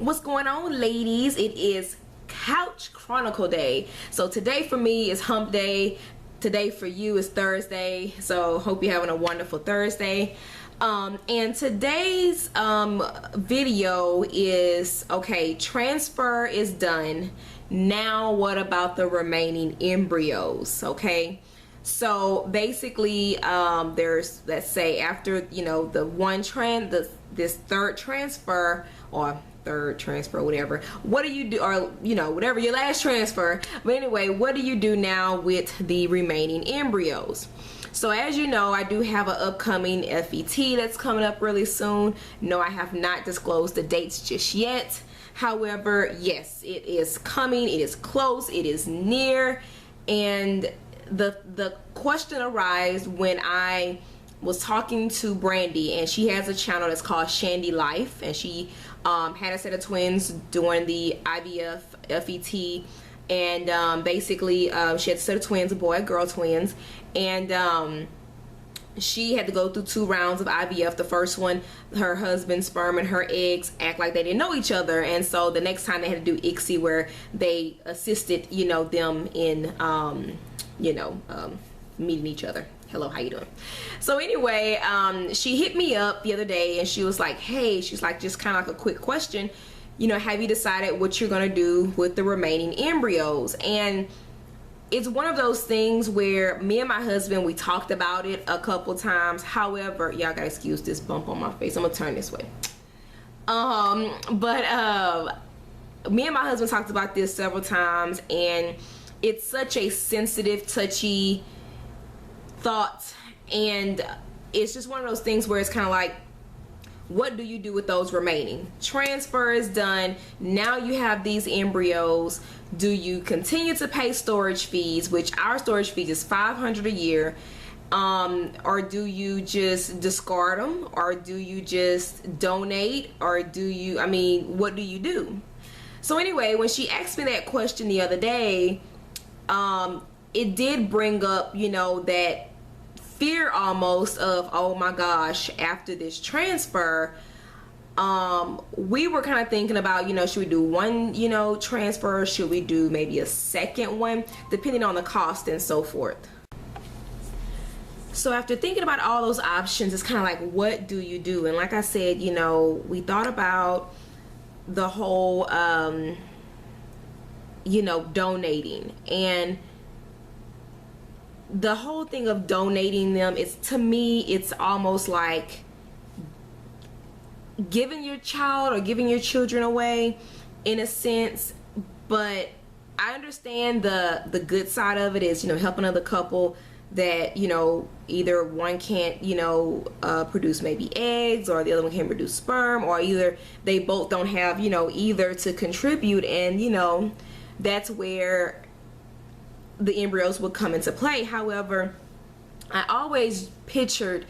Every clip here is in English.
What's going on, ladies? It is Couch Chronicle Day. So today for me is hump day. Today for you is Thursday. So hope you're having a wonderful Thursday. And today's video is, okay, transfer is done. Now what about the remaining embryos? Okay. So basically, there's, let's say after, you know, this third transfer or third transfer, whatever, what do you do? Or, you know, whatever your last transfer. But anyway, what do you do now with the remaining embryos? So as you know, I do have an upcoming FET that's coming up really soon. No, I have not disclosed the dates just yet. However, yes, it is coming. It is close. It is near. And the question arose when I was talking to Brandy, and she has a channel that's called Shandy Life, and she had a set of twins during the IVF FET, and basically she had a set of twins, a boy, girl twins, and she had to go through 2 rounds of IVF. The first one, her husband's sperm and her eggs act like they didn't know each other, and so the next time they had to do ICSI, where they assisted, you know, them in meeting each other. Hello, how you doing? So anyway, she hit me up the other day, and she was like, hey, she's like, just kind of like a quick question, you know, have you decided what you're gonna do with the remaining embryos? And it's one of those things where me and my husband, we talked about it a couple times. However, y'all gotta excuse this bump on my face. I'm gonna turn this way. Me and my husband talked about this several times, and it's such a sensitive, touchy thought, and it's just one of those things where it's kind of like, what do you do with those remaining? Transfer is done. Now you have these embryos. Do you continue to pay storage fees, which our storage fees is $500 a year, or do you just discard them, or do you just donate, or do you, I mean, what do you do? So anyway, when she asked me that question the other day, it did bring up, you know, that fear almost of, oh my gosh, after this transfer, we were kind of thinking about, you know, should we do one, you know, transfer, should we do maybe a second one, depending on the cost and so forth. So after thinking about all those options, it's kind of like, what do you do? And like I said, you know, we thought about the whole you know, donating, and the whole thing of donating them is, to me, it's almost like giving your child or giving your children away in a sense. But I understand the good side of it is, you know, helping another couple that, you know, either one can't, you know, produce maybe eggs, or the other one can't produce sperm, or either they both don't have, you know, either to contribute, and, you know, that's where the embryos will come into play. However, I always pictured,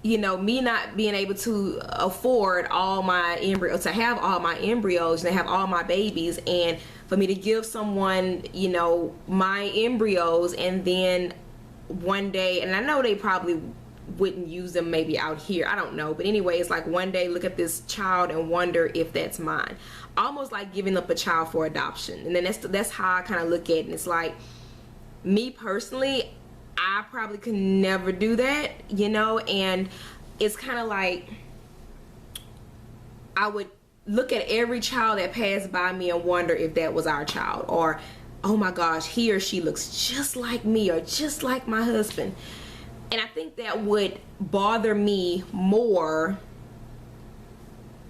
you know, me not being able to afford all my embryos, to have all my embryos and have all my babies, and for me to give someone, you know, my embryos, and then one day, and I know they probably wouldn't use them maybe out here, I don't know, but anyway, it's like one day look at this child and wonder if that's mine. Almost like giving up a child for adoption. And then that's how I kind of look at it. And it's like, me personally, I probably could never do that, you know. And it's kind of like, I would look at every child that passed by me and wonder if that was our child, or, oh my gosh, he or she looks just like me, or just like my husband. And I think that would bother me more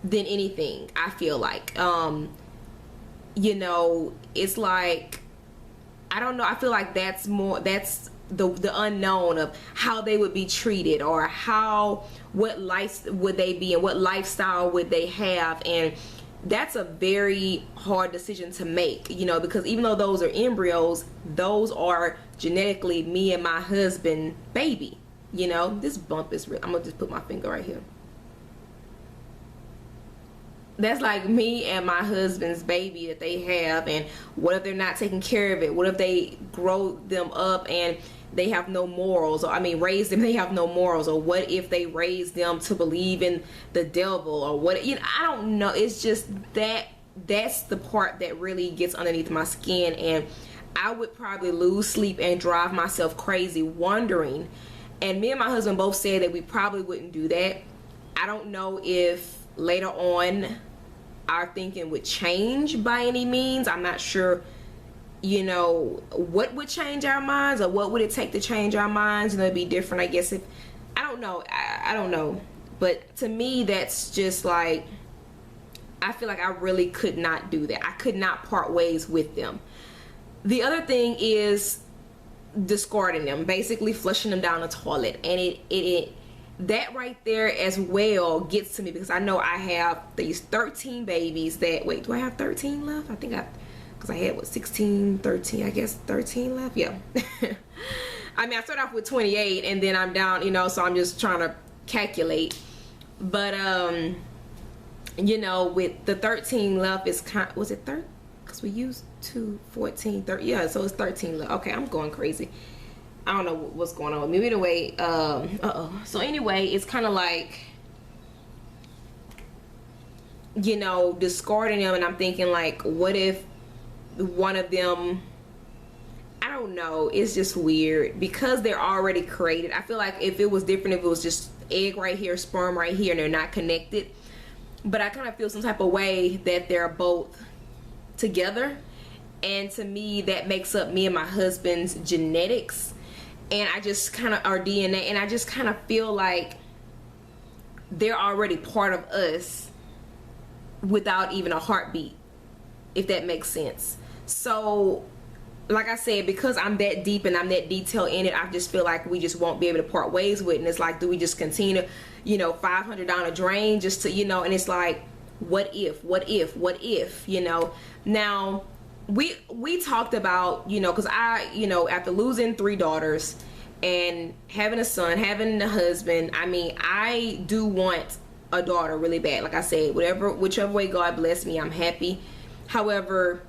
than anything, I feel like. You know, it's like, I don't know, I feel like that's the unknown of how they would be treated, or what life would they be, and what lifestyle would they have. And that's a very hard decision to make, you know, because even though those are embryos, those are genetically me and my husband baby, you know. This bump is real. I'm gonna just put my finger right here. That's like me and my husband's baby that they have. And what if they're not taking care of it? What if they grow them up and they have no morals, or I mean raise them, they have no morals, or what if they raise them to believe in the devil, or what, you know, I don't know. It's just that's the part that really gets underneath my skin, and I would probably lose sleep and drive myself crazy wondering. And me and my husband both said that we probably wouldn't do that. I don't know if later on our thinking would change by any means. I'm not sure, you know, what would change our minds, or what would it take to change our minds. And it'd be different, I guess, if I don't know. I don't know. But to me, that's just like, I feel like I really could not do that. I could not part ways with them. The other thing is discarding them, basically flushing them down the toilet, and it that right there as well gets to me, because I know I have these 13 babies that, wait, do I have 13 left? I think because I had what, 16, 13, I guess 13 left. Yeah. I mean, I started off with 28 and then I'm down, you know, so I'm just trying to calculate. But you know, with the 13 left, it's kind, was it 13? Because we used 2, 14, 30, yeah, so it's 13 left. Okay, I'm going crazy. I don't know what's going on with me. Anyway, so anyway, it's kind of like, you know, discarding them, and I'm thinking like, what if one of them, I don't know, it's just weird because they're already created. I feel like if it was different, if it was just egg right here, sperm right here, and they're not connected, but I kind of feel some type of way that they're both together, and to me that makes up me and my husband's genetics, and I just kind of, our DNA, and I just kind of feel like they're already part of us without even a heartbeat, if that makes sense. So like I said, because I'm that deep and I'm that detailed in it, I just feel like we just won't be able to part ways with it. And it's like, do we just continue to, you know, $500 down a drain just to, you know, and it's like, what if, you know. Now we talked about, you know, because I, you know, after losing 3 daughters and having a son, having a husband, I mean, I do want a daughter really bad. Like I said, whichever way God bless me, I'm happy. However,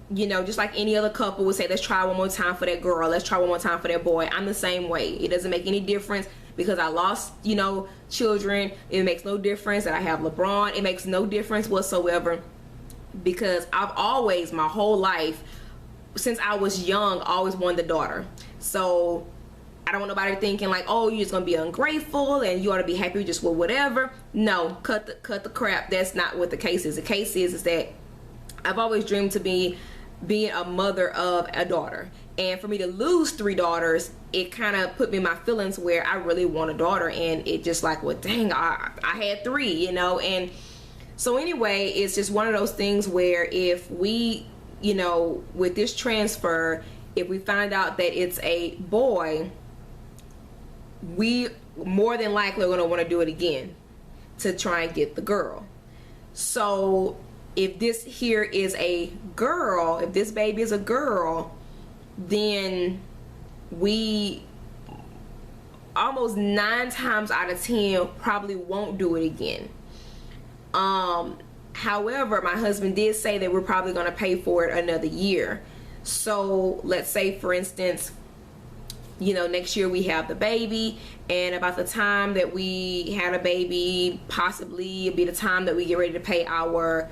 you know, just like any other couple would say, let's try one more time for that girl, let's try one more time for that boy, I'm the same way. It doesn't make any difference because I lost, you know, children. It makes no difference that I have LeBron. It makes no difference whatsoever, because I've always, my whole life, since I was young, always wanted a daughter. So I don't want nobody thinking like, oh, you're just gonna be ungrateful and you ought to be happy just with whatever. No, cut the crap. That's not what the case is. The case is that I've always dreamed to be being a mother of a daughter, and for me to lose 3 daughters, it kind of put me in my feelings where I really want a daughter, and it just like, well, dang, I had 3, you know. And so anyway, it's just one of those things where if we, you know, with this transfer, if we find out that it's a boy, we more than likely are going to want to do it again to try and get the girl. So if this here is a girl, if this baby is a girl, then we almost 9 times out of 10 probably won't do it again. However, my husband did say that we're probably going to pay for it another year. So let's say, for instance, you know, next year we have the baby, and about the time that we had a baby, possibly it'll be the time that we get ready to pay our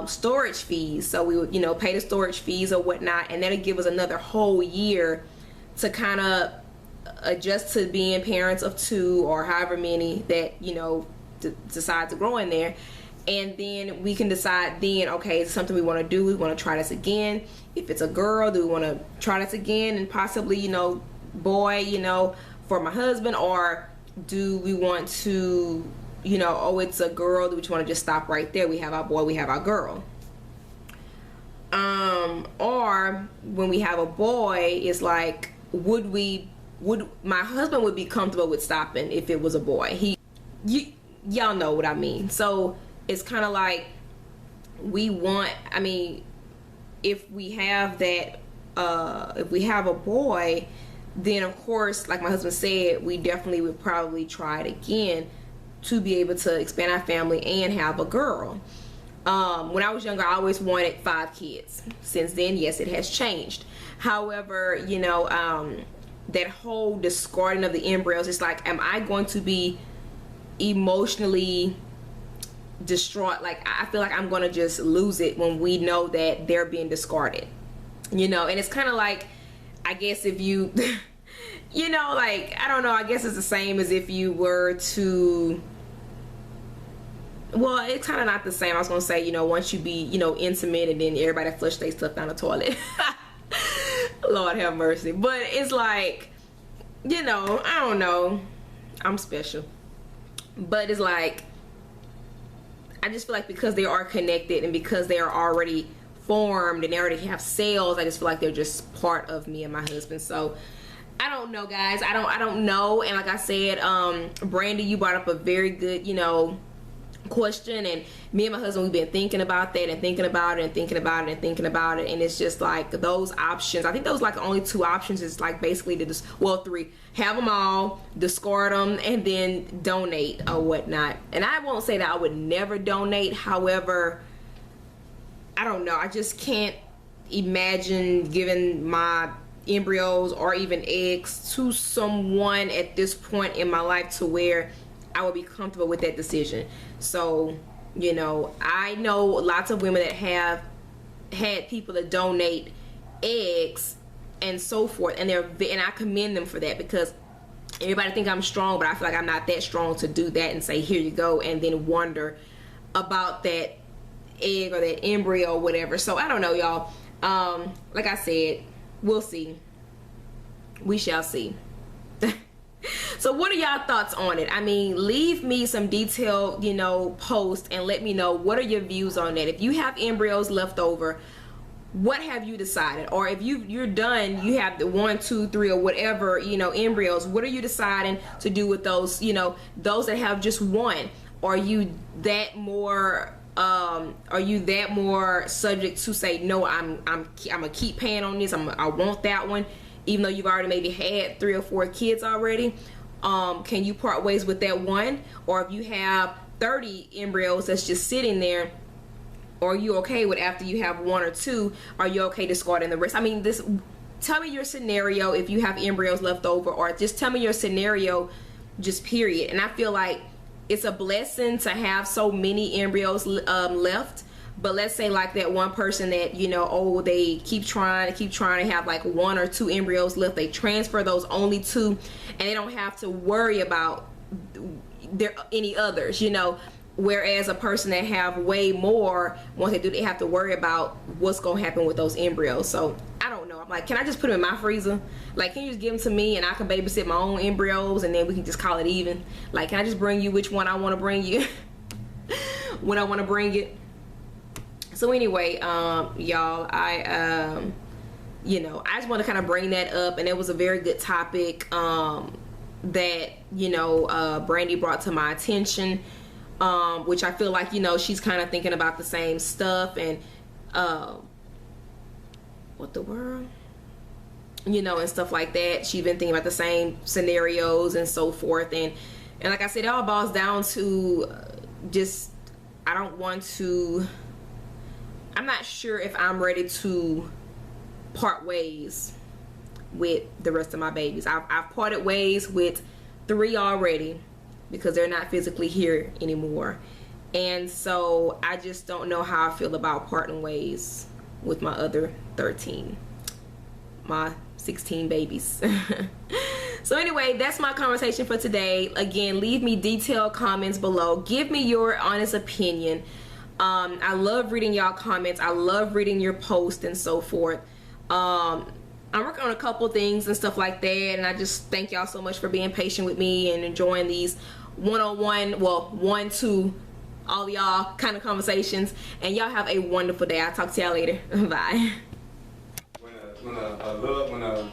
storage fees. So we would, you know, pay the storage fees or whatnot, and that'll give us another whole year to kind of adjust to being parents of 2 or however many that, you know, decide to grow in there. And then we can decide then, okay, it's something we want to do, we want to try this again. If it's a girl, do we want to try this again, and possibly, you know, boy, you know, for my husband, or do we want to, you know, oh, it's a girl, do we want to just stop right there? We have our boy, we have our girl. Or when we have a boy, it's like, would my husband would be comfortable with stopping if it was a boy? Y'all know what I mean. So it's kind of like, we want, I mean, if we have that, if we have a boy, then of course, like my husband said, we definitely would probably try it again to be able to expand our family and have a girl. When I was younger, I always wanted 5 kids. Since then, yes, it has changed. However, you know, that whole discarding of the embryos, it's like, am I going to be emotionally distraught? Like, I feel like I'm gonna just lose it when we know that they're being discarded, you know. And it's kind of like, I guess if you you know, like, I don't know, I guess it's the same as if you were to, well, it's kind of not the same. I was gonna say, you know, once you be, you know, intimate and then everybody flush their stuff down the toilet. Lord have mercy. But it's like, you know, I don't know, I'm special, but it's like, I just feel like because they are connected and because they are already formed and they already have cells, I just feel like they're just part of me and my husband. So I don't know, guys. I don't know. And like I said, Brandy, you brought up a very good, you know, question, and me and my husband, we've been thinking about that and thinking about it and thinking about it and thinking about it, and it's just like those options. I think those like the only two options is like basically to just, well, three, have them all, discard them, and then donate or whatnot. And I won't say that I would never donate. However, I don't know, I just can't imagine giving my embryos or even eggs to someone at this point in my life to where I would be comfortable with that decision. So, you know, I know lots of women that have had people that donate eggs and so forth, and I commend them for that, because everybody think I'm strong, but I feel like I'm not that strong to do that and say, here you go, and then wonder about that egg or that embryo or whatever. So I don't know, y'all. Like I said, we'll see. We shall see. So what are y'all thoughts on it? I mean, leave me some detailed, you know, post and let me know, what are your views on that? If you have embryos left over, what have you decided? Or if you're done, you have the 1, 2, 3 or whatever, you know, embryos, what are you deciding to do with those, you know, those that have just one? Are you that more subject to say, no, I'm gonna keep paying on this, I want that one, even though you've already maybe had 3 or 4 kids already? Can you part ways with that one? Or if you have 30 embryos that's just sitting there, are you okay with, after you have 1 or 2, are you okay discarding the rest? I mean, tell me your scenario if you have embryos left over, or just tell me your scenario, just period. And I feel like it's a blessing to have so many embryos left. But let's say like that one person that, you know, oh, they keep trying to have like 1 or 2 embryos left. They transfer those only 2, and they don't have to worry about any others, you know. Whereas a person that have way more, once they do, they have to worry about what's going to happen with those embryos. So I don't know. I'm like, can I just put them in my freezer? Like, can you just give them to me and I can babysit my own embryos, and then we can just call it even? Like, can I just bring you which one I want to bring you when I want to bring it? So anyway, y'all, you know, I just want to kind of bring that up, and it was a very good topic that, you know, Brandy brought to my attention, which I feel like, you know, she's kind of thinking about the same stuff, and what the world, you know, and stuff like that. She's been thinking about the same scenarios and so forth, and like I said, it all boils down to just, I'm not sure if I'm ready to part ways with the rest of my babies. I've parted ways with 3 already because they're not physically here anymore. And so I just don't know how I feel about parting ways with my other 13, my 16 babies. So anyway, that's my conversation for today. Again, leave me detailed comments below. Give me your honest opinion. I love reading y'all comments. I love reading your posts and so forth. I'm working on a couple things and stuff like that, and I just thank y'all so much for being patient with me and enjoying these one-on-one, well, 1 to all y'all kind of conversations. And y'all have a wonderful day. I'll talk to y'all later. Bye. When the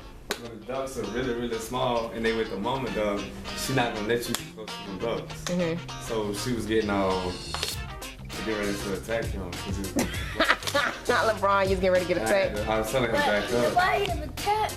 ducks are really, really small and they with the mama duck, she's not gonna let you go to the ducks. So she was getting all getting ready to attack him. Not LeBron, you was getting ready to get attacked. I was telling him back up. Why you attack?